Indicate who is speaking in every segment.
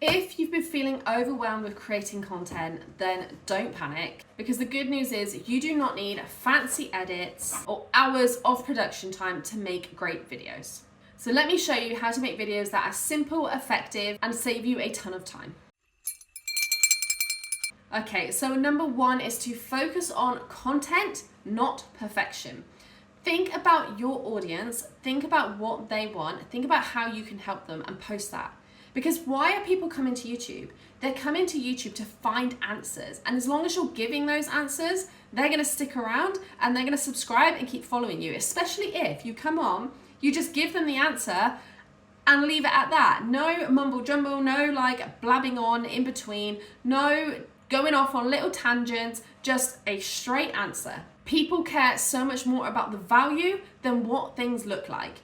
Speaker 1: If you've been feeling overwhelmed with creating content, then don't panic, because the good news is you do not need fancy edits or hours of production time to make great videos. So let me show you how to make videos that are simple, effective, and save you a ton of time. Okay, so number one is to focus on content, not perfection. Think about your audience, think about what they want, think about how you can help them and post that. Because why are people coming to YouTube? They're coming to YouTube to find answers. And as long as you're giving those answers, they're gonna stick around and they're gonna subscribe and keep following you, especially if you come on, you just give them the answer and leave it at that. No mumble jumble, no like blabbing on in between, no going off on little tangents, just a straight answer. People care so much more about the value than what things look like.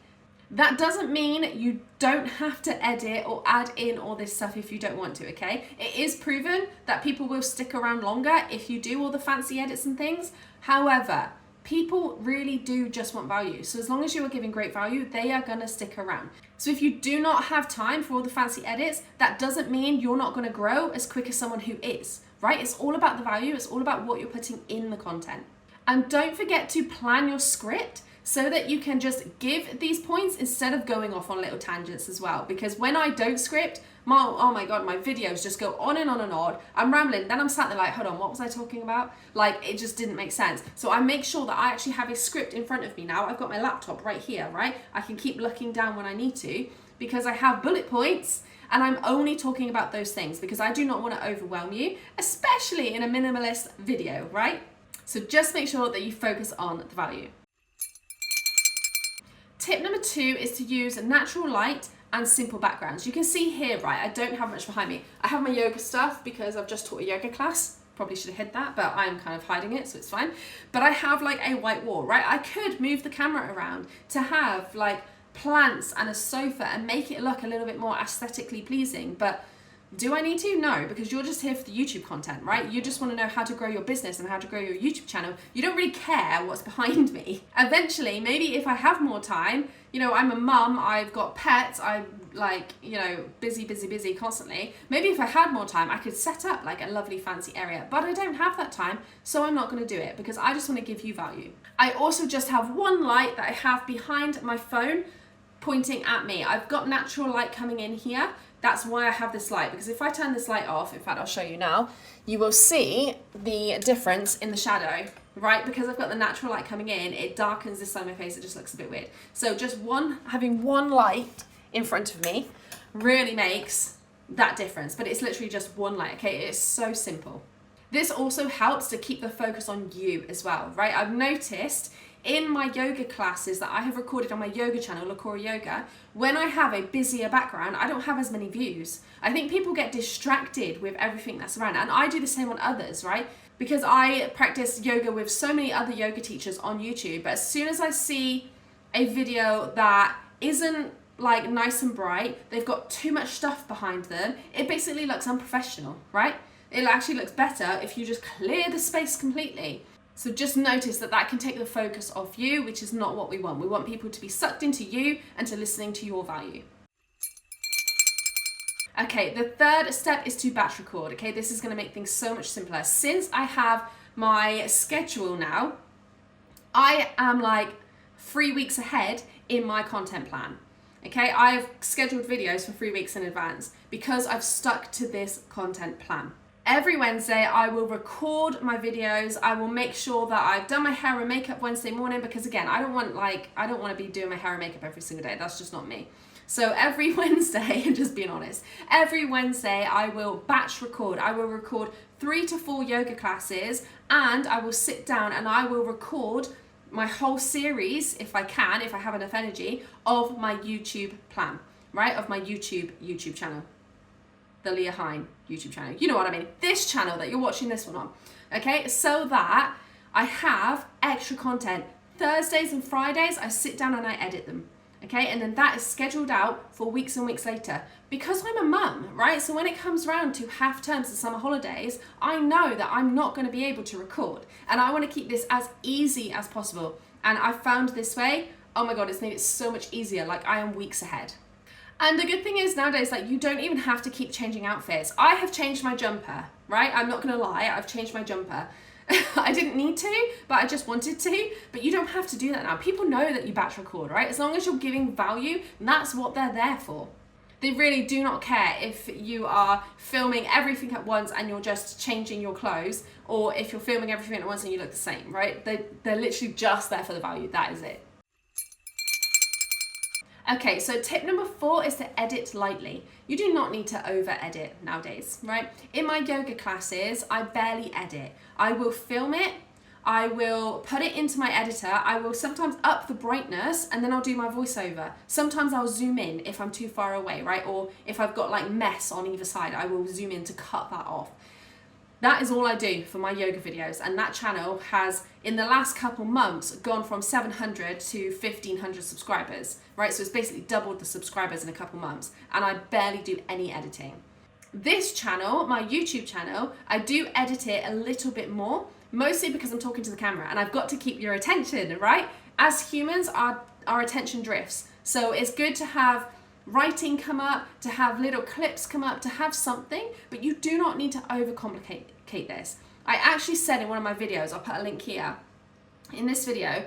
Speaker 1: That doesn't mean you don't have to edit or add in all this stuff if you don't want to, okay? It is proven that people will stick around longer if you do all the fancy edits and things. However, people really do just want value. So as long as you are giving great value, they are gonna stick around. So if you do not have time for all the fancy edits, that doesn't mean you're not gonna grow as quick as someone who is, right? It's all about the value. It's all about what you're putting in the content. And don't forget to plan your script so that you can just give these points instead of going off on little tangents as well. Because when I don't script, oh my God, my videos just go on and on and on. I'm rambling, then I'm sat there like, hold on, what was I talking about? Like, it just didn't make sense. So I make sure that I actually have a script in front of me now. I've got my laptop right here, right? I can keep looking down when I need to because I have bullet points and I'm only talking about those things because I do not want to overwhelm you, especially in a minimalist video, right? So just make sure that you focus on the value. Tip number 2 is to use natural light and simple backgrounds. You can see here, right, I don't have much behind me. I have my yoga stuff because I've just taught a yoga class. Probably should have hid that, but I'm kind of hiding it, so it's fine. But I have like a white wall, right? I could move the camera around to have like plants and a sofa and make it look a little bit more aesthetically pleasing, but do I need to? No, because you're just here for the YouTube content, right? You just want to know how to grow your business and how to grow your YouTube channel. You don't really care what's behind me. Eventually, maybe if I have more time, you know, I'm a mum, I've got pets, I'm like, you know, busy constantly. Maybe if I had more time, I could set up like a lovely fancy area, but I don't have that time, so I'm not going to do it because I just want to give you value. I also just have one light that I have behind my phone pointing at me. I've got natural light coming in here. That's why I have this light, because if I turn this light off, in fact, I'll show you now, you will see the difference in the shadow, right? Because I've got the natural light coming in, it darkens this side of my face, it just looks a bit weird. So just having one light in front of me really makes that difference, but it's literally just one light, okay? It's so simple. This also helps to keep the focus on you as well, right? I've noticed in my yoga classes that I have recorded on my yoga channel, Lakora Yoga, when I have a busier background, I don't have as many views. I think people get distracted with everything that's around, and I do the same on others, right? Because I practice yoga with so many other yoga teachers on YouTube, but as soon as I see a video that isn't like nice and bright, they've got too much stuff behind them, it basically looks unprofessional, right? It actually looks better if you just clear the space completely. So just notice that that can take the focus off you, which is not what we want. We want people to be sucked into you and to listening to your value. Okay, the third step is to batch record. Okay, this is going to make things so much simpler. Since I have my schedule now, I am like 3 weeks ahead in my content plan. Okay, I've scheduled videos for 3 weeks in advance because I've stuck to this content plan. Every Wednesday, I will record my videos. I will make sure that I've done my hair and makeup Wednesday morning because again, I don't want to be doing my hair and makeup every single day. That's just not me. So every Wednesday, just being honest, every Wednesday I will batch record. I will record 3 to 4 yoga classes and I will sit down and I will record my whole series, if I can, if I have enough energy, of my YouTube plan, right? Of my YouTube channel. The Leah Hine YouTube channel. You know what I mean? This channel that you're watching this one on. Okay, so that I have extra content. Thursdays and Fridays, I sit down and I edit them. Okay, and then that is scheduled out for weeks and weeks later. Because I'm a mum, right? So when it comes around to half terms and summer holidays, I know that I'm not going to be able to record. And I want to keep this as easy as possible. And I found this way, oh my God, it's made it so much easier. Like I am weeks ahead. And the good thing is nowadays, like, you don't even have to keep changing outfits. I have changed my jumper, right? I'm not gonna lie, I've changed my jumper. I didn't need to, but I just wanted to. But you don't have to do that now. People know that you batch record, right? As long as you're giving value, that's what they're there for. They really do not care if you are filming everything at once and you're just changing your clothes, or if you're filming everything at once and you look the same, right? They're literally just there for the value. That is it. Okay, so tip number 4 is to edit lightly. You do not need to over edit nowadays, right? In my yoga classes, I barely edit. I will film it, I will put it into my editor, I will sometimes up the brightness, and then I'll do my voiceover. Sometimes I'll zoom in if I'm too far away, right? Or if I've got like mess on either side, I will zoom in to cut that off. That is all I do for my yoga videos, and that channel has, in the last couple months, gone from 700 to 1,500 subscribers, right? So it's basically doubled the subscribers in a couple months, and I barely do any editing. This channel, my YouTube channel, I do edit it a little bit more, mostly because I'm talking to the camera, and I've got to keep your attention, right? As humans, our attention drifts. So it's good to have writing come up, to have little clips come up, to have something, but you do not need to overcomplicate this. I actually said in one of my videos, I'll put a link here, in this video,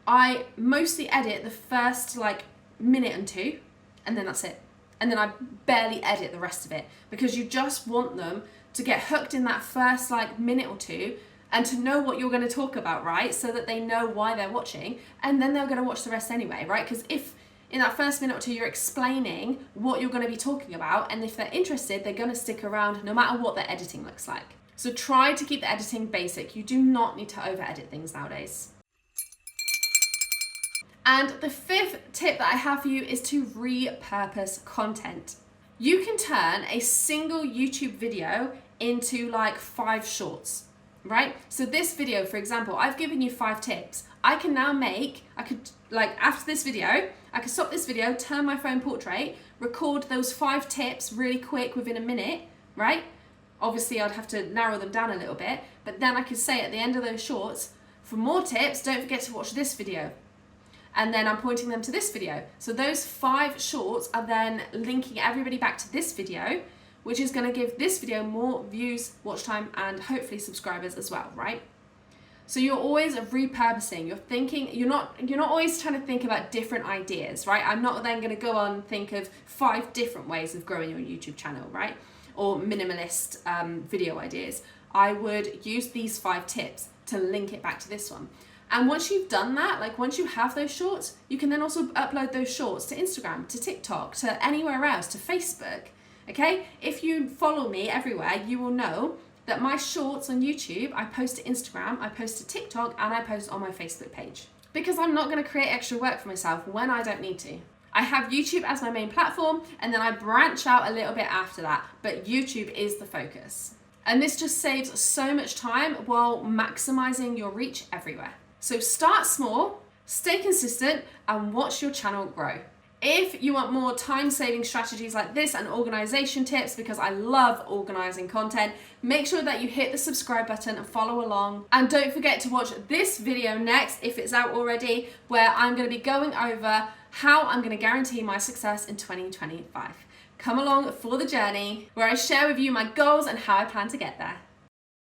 Speaker 1: I mostly edit the first like minute and 2, and then that's it. And then I barely edit the rest of it, because you just want them to get hooked in that first like minute or 2 and to know what you're going to talk about, right? So that they know why they're watching, and then they're going to watch the rest anyway, right? Because if in that first minute or 2 you're explaining what you're going to be talking about, and if they're interested, they're going to stick around no matter what their editing looks like. So try to keep the editing basic. You do not need to over edit things nowadays. And the 5th tip that I have for you is to repurpose content. You can turn a single YouTube video into like 5 shorts, right? So this video, for example, I've given you 5 tips. I could after this video, I could stop this video, turn my phone portrait, record those 5 tips really quick within a minute, right? Obviously I'd have to narrow them down a little bit, but then I could say at the end of those shorts, for more tips, don't forget to watch this video. And then I'm pointing them to this video. So those 5 shorts are then linking everybody back to this video, which is going to give this video more views, watch time, and hopefully subscribers as well, right? So you're always repurposing. You're thinking, you're not always trying to think about different ideas, right? I'm not then going to go on and think of 5 different ways of growing your YouTube channel, right? Or minimalist video ideas. I would use these 5 tips to link it back to this one. And once you've done that, like once you have those shorts, you can then also upload those shorts to Instagram, to TikTok, to anywhere else, to Facebook, okay? If you follow me everywhere, you will know that my shorts on YouTube, I post to Instagram, I post to TikTok, and I post on my Facebook page. Because I'm not gonna create extra work for myself when I don't need to. I have YouTube as my main platform, and then I branch out a little bit after that, but YouTube is the focus. And this just saves so much time while maximizing your reach everywhere. So start small, stay consistent, and watch your channel grow. If you want more time-saving strategies like this and organization tips, because I love organizing content, make sure that you hit the subscribe button and follow along. And don't forget to watch this video next, if it's out already, where I'm going to be going over how I'm going to guarantee my success in 2025. Come along for the journey, where I share with you my goals and how I plan to get there.